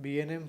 BNM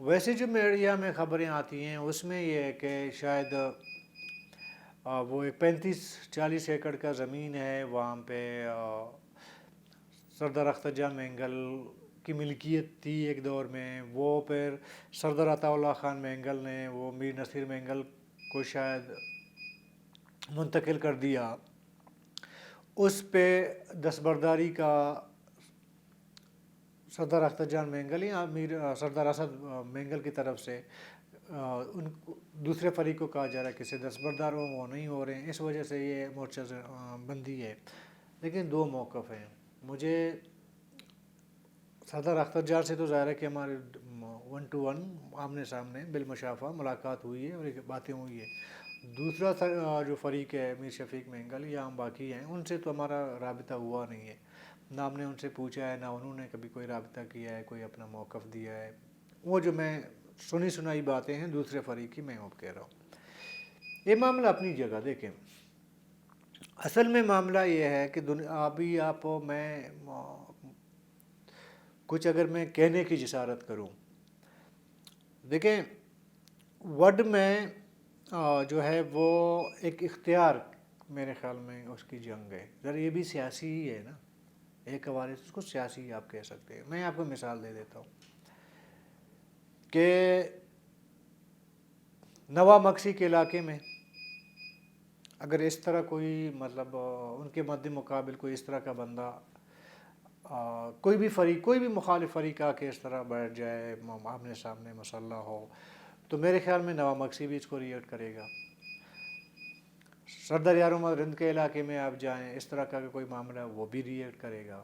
ویسے جو media میں خبریں آتی ہیں اس میں یہ ہے کہ شاید وہ ایک 35-40 ایکڑ کا زمین ہے وہاں پہ سردار اختر جان مینگل کی ملکیت تھی ایک دور میں، وہ پھر سردار عطا اللہ خان مینگل نے وہ میر نصیر مینگل کو شاید منتقل کر دیا، اس پہ دستبرداری کا سردار اختر جان مینگل یا سردار اسد مینگل کی طرف سے ان دوسرے فریق کو کہا جا رہا ہے کہ دستبردار وہ نہیں ہو رہے ہیں، اس وجہ سے یہ مورچہ بندی ہے۔ لیکن دو موقف ہیں، مجھے سردار اختر جان سے تو ظاہر ہے کہ ہمارے 1 to 1 آمنے سامنے بالمشافہ ملاقات ہوئی ہے اور باتیں ہوئی ہے۔ دوسرا جو فریق ہے میر شفیق مینگل یا ہم باقی ہیں، ان سے تو ہمارا رابطہ ہوا نہیں ہے، نہ ہم نے ان سے پوچھا ہے، نہ انہوں نے کبھی کوئی رابطہ کیا ہے، کوئی اپنا موقف دیا ہے۔ وہ جو میں سنی سنائی باتیں ہیں دوسرے فریق کی، میں اب کہہ رہا ہوں یہ معاملہ اپنی جگہ۔ دیکھیں اصل میں معاملہ یہ ہے کہ ابھی آپ میں کچھ اگر میں کہنے کی جسارت کروں، دیکھیں ورڈ میں جو ہے وہ ایک اختیار میرے خیال میں اس کی جنگ ہے، ذرا یہ بھی سیاسی ہی ہے نا، ایک حوالے سے اس کو سیاسی آپ کہہ سکتے ہیں۔ میں آپ کو مثال دے دیتا ہوں کہ نواب مکسی کے علاقے میں اگر اس طرح کوئی مطلب ان کے مد مقابل کوئی اس طرح کا بندہ کوئی بھی فریق، کوئی بھی مخالف فریق آ کے اس طرح بیٹھ جائے، آمنے سامنے مسلح ہو، تو میرے خیال میں نواب مکسی بھی اس کو ریئیکٹ کرے گا۔ سردار یار محمد رند کے علاقے میں آپ جائیں، اس طرح کا کوئی معاملہ وہ بھی ریئیکٹ کرے گا۔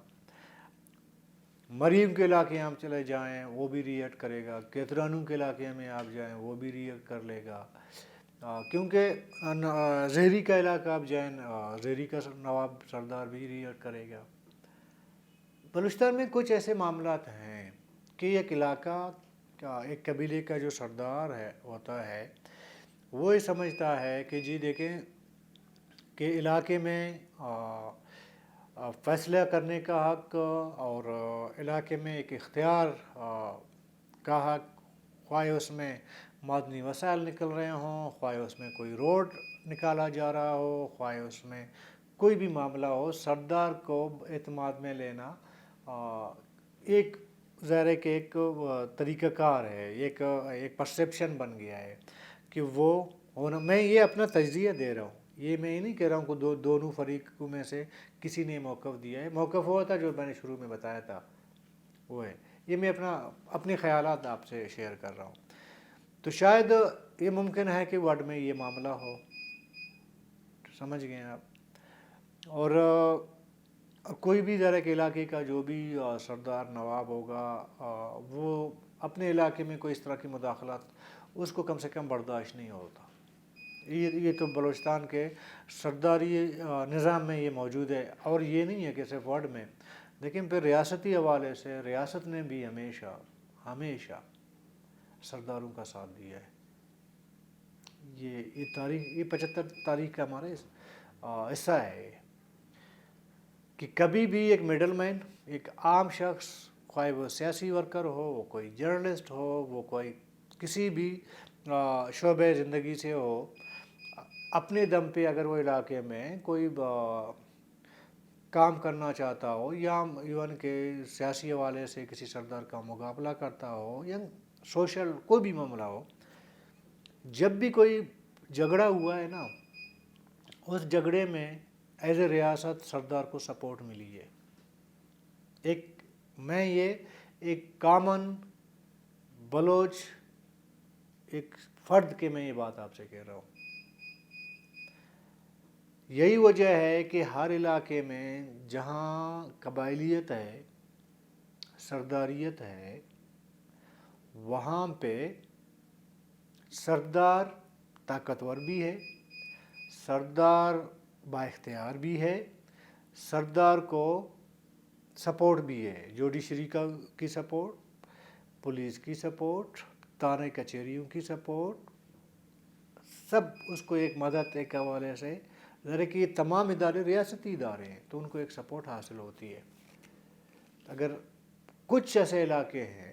مریم کے علاقے ہم چلے جائیں وہ بھی ریئیکٹ کرے گا، کیترانو کے علاقے میں آپ جائیں وہ بھی ریئیکٹ کر لے گا، کیونکہ زہری کا علاقہ آپ جائیں، زہری کا نواب سردار بھی ریئیکٹ کرے گا۔ بلوچستان میں کچھ ایسے معاملات ہیں کہ ایک علاقہ کا ایک قبیلے کا جو سردار ہے ہوتا ہے وہ یہ سمجھتا ہے کہ جی دیکھیں کہ علاقے میں فیصلہ کرنے کا حق اور علاقے میں ایک اختیار کا حق، خواہ اس میں معدنی وسائل نکل رہے ہوں، خواہ اس میں کوئی روڈ نکالا جا رہا ہو، خواہ اس میں کوئی بھی معاملہ ہو، سردار کو اعتماد میں لینا ایک ظاہر ہے کہ ایک طریقہ کار ہے، ایک پرسیپشن بن گیا ہے کہ وہ ہونا۔ میں یہ اپنا تجزیہ دے رہا ہوں، یہ میں یہ نہیں کہہ رہا ہوں کہ دونوں فریقوں میں سے کسی نے موقف دیا ہے، موقف ہوا تھا جو میں نے شروع میں بتایا تھا وہ ہے، یہ میں اپنے خیالات آپ سے شیئر کر رہا ہوں۔ تو شاید یہ ممکن ہے کہ ورڈ میں یہ معاملہ ہو، سمجھ گئے آپ، اور کوئی بھی ذرا کے علاقے کا جو بھی سردار نواب ہوگا وہ اپنے علاقے میں کوئی اس طرح کی مداخلت اس کو کم سے کم برداشت نہیں ہوتا۔ یہ تو بلوچستان کے سرداری نظام میں یہ موجود ہے، اور یہ نہیں ہے کہ صرف ورڈ میں، لیکن پھر ریاستی حوالے سے ریاست نے بھی ہمیشہ سرداروں کا ساتھ دیا ہے۔ یہ تاریخ، یہ 75 تاریخ کا ہمارا حصہ ہے کہ کبھی بھی ایک مڈل مین، ایک عام شخص، خواہ وہ سیاسی ورکر ہو، وہ کوئی جرنلسٹ ہو، وہ کوئی کسی بھی شعبہ زندگی سے ہو، اپنے دم پہ اگر وہ علاقے میں کوئی کام کرنا چاہتا ہو یا ایون کہ سیاسی حوالے سے کسی سردار کا مقابلہ کرتا ہو یا سوشل کوئی بھی معاملہ ہو، جب بھی کوئی جھگڑا ہوا ہے نا، اس جھگڑے میں ایز اے ریاست سردار کو سپورٹ ملی ہے۔ ایک کامن بلوچ ایک فرد کے میں یہ بات آپ سے کہہ رہا ہوں۔ یہی وجہ ہے کہ ہر علاقے میں جہاں قبائلیت ہے، سرداریت ہے، وہاں پہ سردار طاقتور بھی ہے، سردار با اختیار بھی ہے، سردار کو سپورٹ بھی ہے، جوڈیشری کی سپورٹ، پولیس کی سپورٹ، تانے کچہریوں کی سپورٹ، سب اس کو ایک مدد ایک حوالے سے، ذرا کہ یہ تمام ادارے ریاستی ادارے ہیں تو ان کو ایک سپورٹ حاصل ہوتی ہے۔ اگر کچھ ایسے علاقے ہیں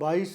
22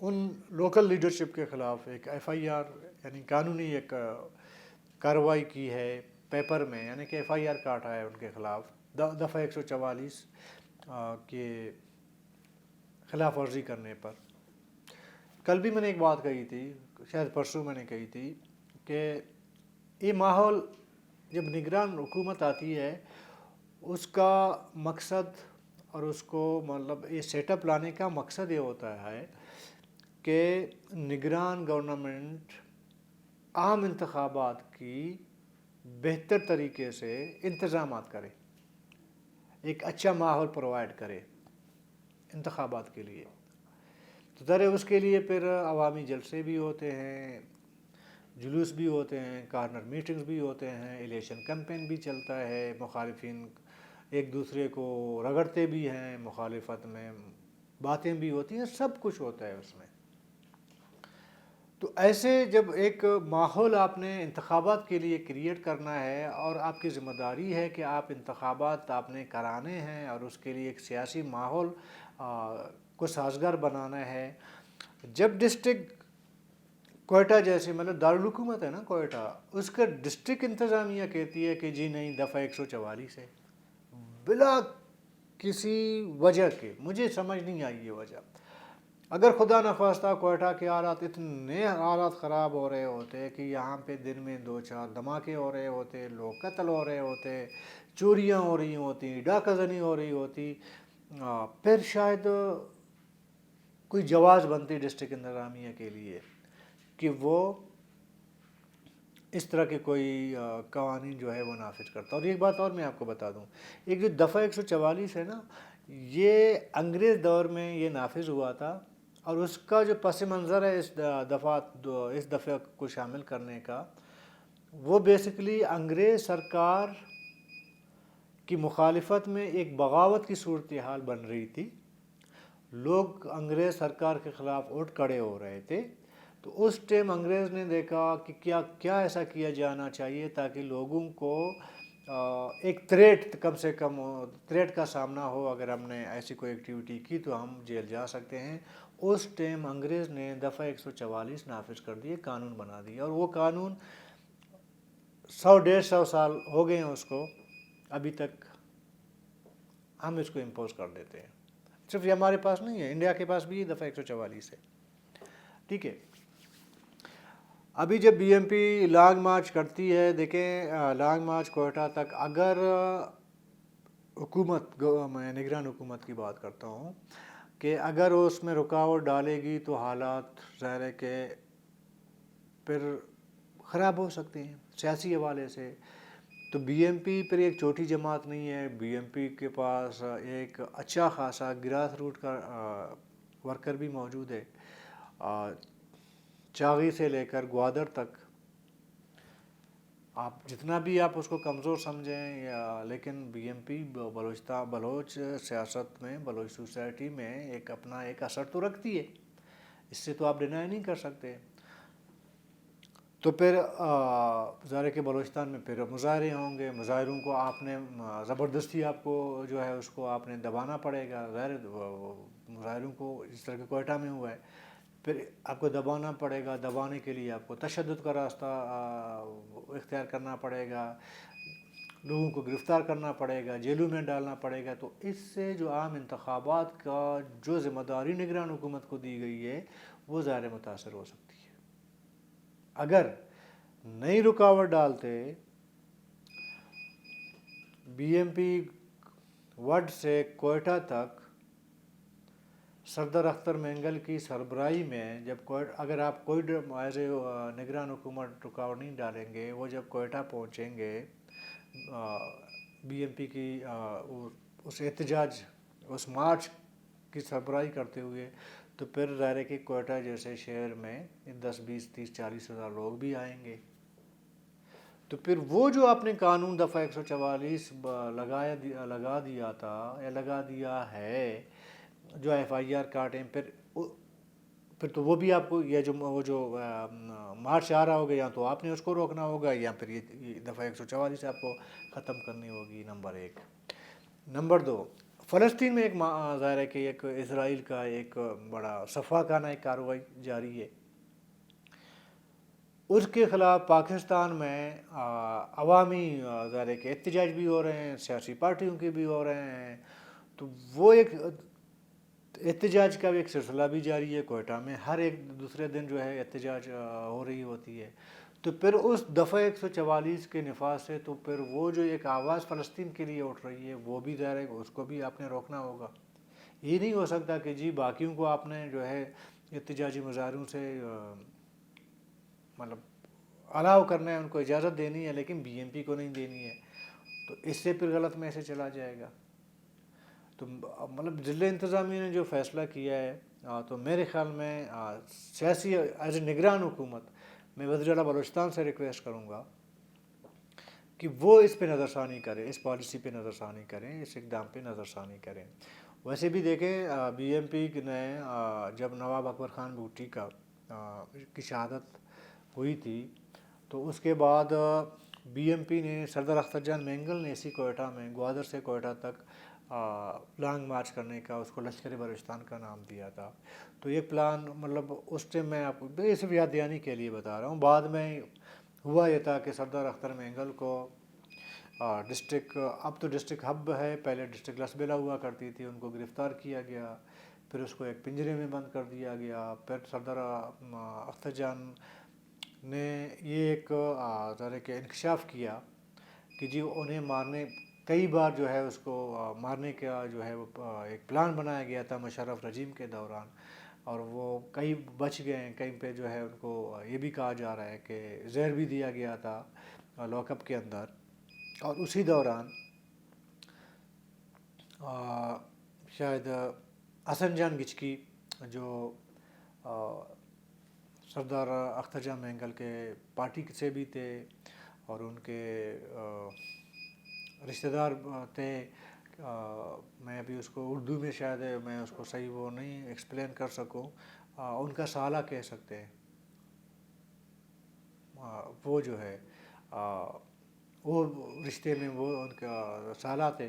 ان لوکل لیڈرشپ کے خلاف ایک ایف آئی آر یعنی قانونی ایک کارروائی کی ہے پیپر میں، یعنی کہ ایف آئی آر کاٹا ہے ان کے خلاف دفعہ 144 کے خلاف ورزی کرنے پر۔ کل بھی میں نے ایک بات کہی تھی، شاید پرسوں میں نے کہی تھی، کہ یہ ماحول جب نگران حکومت آتی ہے اس کا مقصد اور اس کو مطلب یہ سیٹ اپ لانے کا مقصد یہ ہوتا ہے کہ نگران گورنمنٹ عام انتخابات کی بہتر طریقے سے انتظامات کرے، ایک اچھا ماحول پرووائڈ کرے انتخابات کے لیے۔ تو ظاہر اس کے لیے پھر عوامی جلسے بھی ہوتے ہیں، جلوس بھی ہوتے ہیں، کارنر میٹنگز بھی ہوتے ہیں، الیکشن کیمپین بھی چلتا ہے، مخالفین ایک دوسرے کو رگڑتے بھی ہیں، مخالفت میں باتیں بھی ہوتی ہیں، سب کچھ ہوتا ہے اس میں۔ تو ایسے جب ایک ماحول آپ نے انتخابات کے لیے کریٹ کرنا ہے اور آپ کی ذمہ داری ہے کہ آپ انتخابات آپ نے کرانے ہیں اور اس کے لیے ایک سیاسی ماحول کو سازگار بنانا ہے، جب ڈسٹرکٹ کوئٹہ جیسے مطلب دارالحکومت ہے نا کوئٹہ، اس کا ڈسٹرکٹ انتظامیہ کہتی ہے کہ جی نہیں دفعہ 144 ہے، بلا کسی وجہ کے، مجھے سمجھ نہیں آئی یہ وجہ۔ اگر خدا نخواستہ کوئٹہ کے حالات اتنے حالات خراب ہو رہے ہوتے کہ یہاں پہ دن میں 2-4 دھماکے ہو رہے ہوتے، لوگ قتل ہو رہے ہوتے، چوریاں ہو رہی ہوتی، ڈاکہ زنی ہو رہی ہوتی، پھر شاید کوئی جواز بنتی ڈسٹرکٹ انتظامیہ کے لیے کہ وہ اس طرح کے کوئی قوانین جو ہے وہ نافذ کرتا۔ اور ایک بات اور میں آپ کو بتا دوں، ایک جو دفعہ 144 ہے نا، یہ انگریز دور میں یہ نافذ ہوا تھا، اور اس کا جو پس منظر ہے اس دفعہ کو شامل کرنے کا، وہ بیسیکلی انگریز سرکار کی مخالفت میں ایک بغاوت کی صورتحال بن رہی تھی، لوگ انگریز سرکار کے خلاف اٹھ کھڑے ہو رہے تھے، تو اس ٹائم انگریز نے دیکھا کہ کیا ایسا کیا جانا چاہیے تاکہ لوگوں کو ایک تھریٹ کم سے کم تھریٹ کا سامنا ہو، اگر ہم نے ایسی کوئی ایکٹیویٹی کی تو ہم جیل جا سکتے ہیں۔ اس ٹائم انگریز نے دفعہ 144 نافذ کر دیے، قانون بنا دیا، اور وہ قانون 100-150 سال ہو گئے ہیں اس کو، ابھی تک ہم اس کو امپوز کر دیتے ہیں۔ صرف یہ ہمارے پاس نہیں ہے، انڈیا کے پاس بھی دفعہ 144 ہے، ٹھیک ہے۔ ابھی جب B M P long march کرتی ہے، دیکھیں لانگ مارچ کوئٹہ تک، اگر حکومت، میں نگران حکومت کی بات کرتا ہوں، کہ اگر اس میں رکاوٹ ڈالے گی تو حالات ظاہر ہے کہ پھر خراب ہو سکتے ہیں سیاسی حوالے سے۔ تو بی ایم پی پھر ایک چھوٹی جماعت نہیں ہے، بی ایم پی کے پاس ایک اچھا خاصا گراس روٹ کا ورکر بھی موجود ہے، چاغی سے لے کر گوادر تک، آپ جتنا بھی آپ اس کو کمزور سمجھیں لیکن بی ایم پی بلوچ سیاست میں، بلوچ سوسائٹی میں ایک اپنا ایک اثر تو رکھتی ہے، اس سے تو آپ ڈینائی نہیں کر سکتے۔ تو پھر ظاہر ہے کہ بلوچستان میں پھر مظاہرے ہوں گے، مظاہروں کو آپ نے زبردستی آپ کو جو ہے اس کو آپ نے دبانا پڑے گا، ظاہر مظاہروں کو جس طرح کہ کوئٹہ میں ہوا ہے، پھر آپ کو دبانا پڑے گا، دبانے کے لیے آپ کو تشدد کا راستہ اختیار کرنا پڑے گا، لوگوں کو گرفتار کرنا پڑے گا، جیلوں میں ڈالنا پڑے گا۔ تو اس سے جو عام انتخابات کا جو ذمہ داری نگران حکومت کو دی گئی ہے وہ ظاہر متاثر ہو سکتی ہے۔ اگر نئی رکاوٹ ڈالتے be M P would say Quetta تک سردار اختر مینگل کی سربراہی میں، جب اگر آپ کوئی ایز اے نگران حکومت رکاوٹ نہیں ڈالیں گے، وہ جب کوئٹہ پہنچیں گے بی ایم پی کی اس احتجاج اس مارچ کی سربراہی کرتے ہوئے، تو پھر ظاہر ہے کہ کوئٹہ جیسے شہر میں 10-20-30-40 ہزار لوگ بھی آئیں گے۔ تو پھر وہ جو آپ نے قانون دفعہ 144 لگا دیا تھا یا لگا دیا ہے، جو ایف آئی آر کاٹیں، پھر تو وہ بھی آپ کو یہ وہ جو مارچ آ رہا ہوگا، یا تو آپ نے اس کو روکنا ہوگا یا پھر یہ دفعہ 144 آپ کو ختم کرنی ہوگی، نمبر 1۔ نمبر 2، فلسطین میں ایک ظاہر ہے کہ ایک اسرائیل کا ایک بڑا صفاقانہ ایک کارروائی جاری ہے، اس کے خلاف پاکستان میں عوامی ظاہر ہے کہ احتجاج بھی ہو رہے ہیں، سیاسی پارٹیوں کے بھی ہو رہے ہیں، تو وہ ایک احتجاج کا بھی ایک سلسلہ بھی جاری ہے کوئٹہ میں، ہر ایک دوسرے دن جو ہے احتجاج ہو رہی ہوتی ہے۔ تو پھر اس دفعہ 144 کے نفاذ سے تو پھر وہ جو ایک آواز فلسطین کے لیے اٹھ رہی ہے وہ بھی ظاہر ہے کہ اس کو بھی آپ نے روکنا ہوگا۔ یہ نہیں ہو سکتا کہ جی باقیوں کو آپ نے جو ہے احتجاجی مظاہروں سے مطلب الاؤ کرنا ہے، ان کو اجازت دینی ہے، لیکن بی ایم پی کو نہیں دینی ہے، تو اس سے پھر غلط میسج چلا جائے گا۔ تو مطلب ضلع انتظامیہ نے جو فیصلہ کیا ہے تو میرے خیال میں سیاسی ایز اے نگران حکومت میں وزیر اعلیٰ بلوچستان سے ریکویسٹ کروں گا کہ وہ اس پہ نظر ثانی کریں، اس پالیسی پہ نظر ثانی کریں، اس اقدام پہ نظر ثانی کریں۔ ویسے بھی دیکھیں بی ایم پی نے جب نواب اکبر خان بھٹی کی شہادت ہوئی تھی تو اس کے بعد بی ایم پی نے سردار اختر جان مینگل نے اسی کوئٹہ میں گوادر سے کوئٹہ تک لانگ مارچ کرنے کا اس کو لشکر بلوچستان کا نام دیا تھا۔ تو یہ پلان مطلب اس ٹائم میں آپ کو یہ صرف یاد دہانی کے لیے بتا رہا ہوں، بعد میں ہوا یہ تھا کہ سردار اختر مینگل کو ڈسٹرکٹ، اب تو ڈسٹرکٹ ہب ہے، پہلے ڈسٹرکٹ لسبیلا ہوا کرتی تھی، ان کو گرفتار کیا گیا، پھر اس کو ایک پنجرے میں بند کر دیا گیا۔ پھر سردار اختر جان نے یہ ایک ذرا کہ انکشاف کیا کہ جی انہیں مارنے کئی بار جو ہے اس کو مارنے کا جو ہے وہ ایک پلان بنایا گیا تھا مشرف رجیم کے دوران، اور وہ کئی بچ گئے ہیں، کہیں پہ جو ہے ان کو یہ بھی کہا جا رہا ہے کہ زہر بھی دیا گیا تھا لاک اپ کے اندر۔ اور اسی دوران شاید حسن جان گچکی جو سردار اختر جان مینگل کے پارٹی سے بھی تھے اور ان کے رشتہ دار تھے، میں ابھی اس کو اردو میں شاید میں اس کو صحیح وہ نہیں ایکسپلین کر سکوں، ان کا سالہ کہہ سکتے ہیں، وہ جو ہے وہ رشتے میں وہ ان کا سالہ تھے،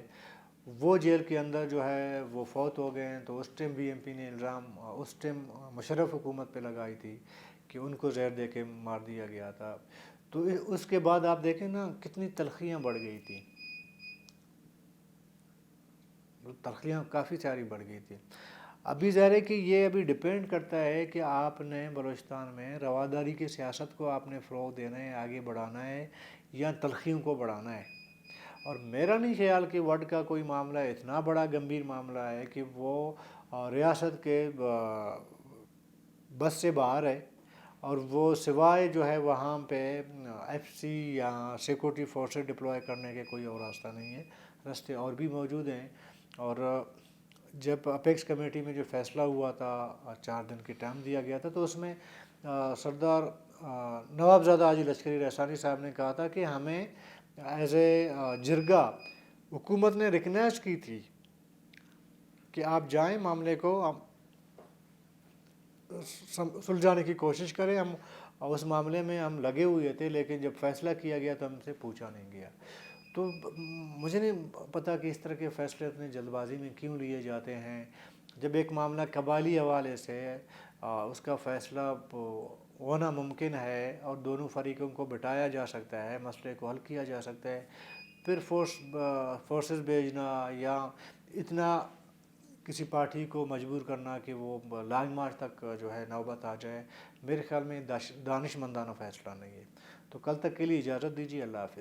وہ جیل کے اندر جو ہے وہ فوت ہو گئے ہیں۔ تو اس ٹائم بی ایم پی نے الزام اس ٹائم مشرف حکومت پہ لگائی تھی کہ ان کو زہر دے کے مار دیا گیا تھا۔ تو اس کے بعد آپ دیکھیں نا کتنی تلخیاں بڑھ گئی تھیں، تلخیاں کافی ساری بڑھ گئی تھی۔ ابھی ظاہر ہے کہ یہ ابھی ڈپینڈ کرتا ہے کہ آپ نے بلوچستان میں رواداری کی سیاست کو آپ نے فروغ دینا ہے، آگے بڑھانا ہے، یا تلخیوں کو بڑھانا ہے۔ اور میرا نہیں خیال کہ وڈ کا کوئی معاملہ اتنا بڑا گمبھیر معاملہ ہے کہ وہ ریاست کے بس سے باہر ہے، اور وہ سوائے جو ہے وہاں پہ ایف سی یا سیکورٹی فورسز ڈپلوائے کرنے کے کوئی اور راستہ نہیں ہے، راستے اور بھی موجود ہیں۔ اور جب اپیکس کمیٹی میں جو فیصلہ ہوا تھا 4 دن کی ٹائم دیا گیا تھا، تو اس میں سردار نوابزادہ حاجی لشکری رحسانی صاحب نے کہا تھا کہ ہمیں ایز اے جرگہ حکومت نے ریکگنائز کی تھی کہ آپ جائیں معاملے کو سلجھانے کی کوشش کریں، ہم اس معاملے میں ہم لگے ہوئے تھے، لیکن جب فیصلہ کیا گیا تو ہم سے پوچھا نہیں گیا۔ تو مجھے نہیں پتہ کہ اس طرح کے فیصلے اتنے جلد بازی میں کیوں لیے جاتے ہیں، جب ایک معاملہ قبائلی حوالے سے اس کا فیصلہ ہونا ممکن ہے اور دونوں فریقوں کو بٹھایا جا سکتا ہے، مسئلے کو حل کیا جا سکتا ہے، پھر فورسز بھیجنا یا اتنا کسی پارٹی کو مجبور کرنا کہ وہ لانگ مارچ تک جو ہے نوبت آ جائے، میرے خیال میں دانشمندانہ فیصلہ نہیں ہے۔ تو کل تک کے لیے اجازت دیجیے، اللہ حافظ۔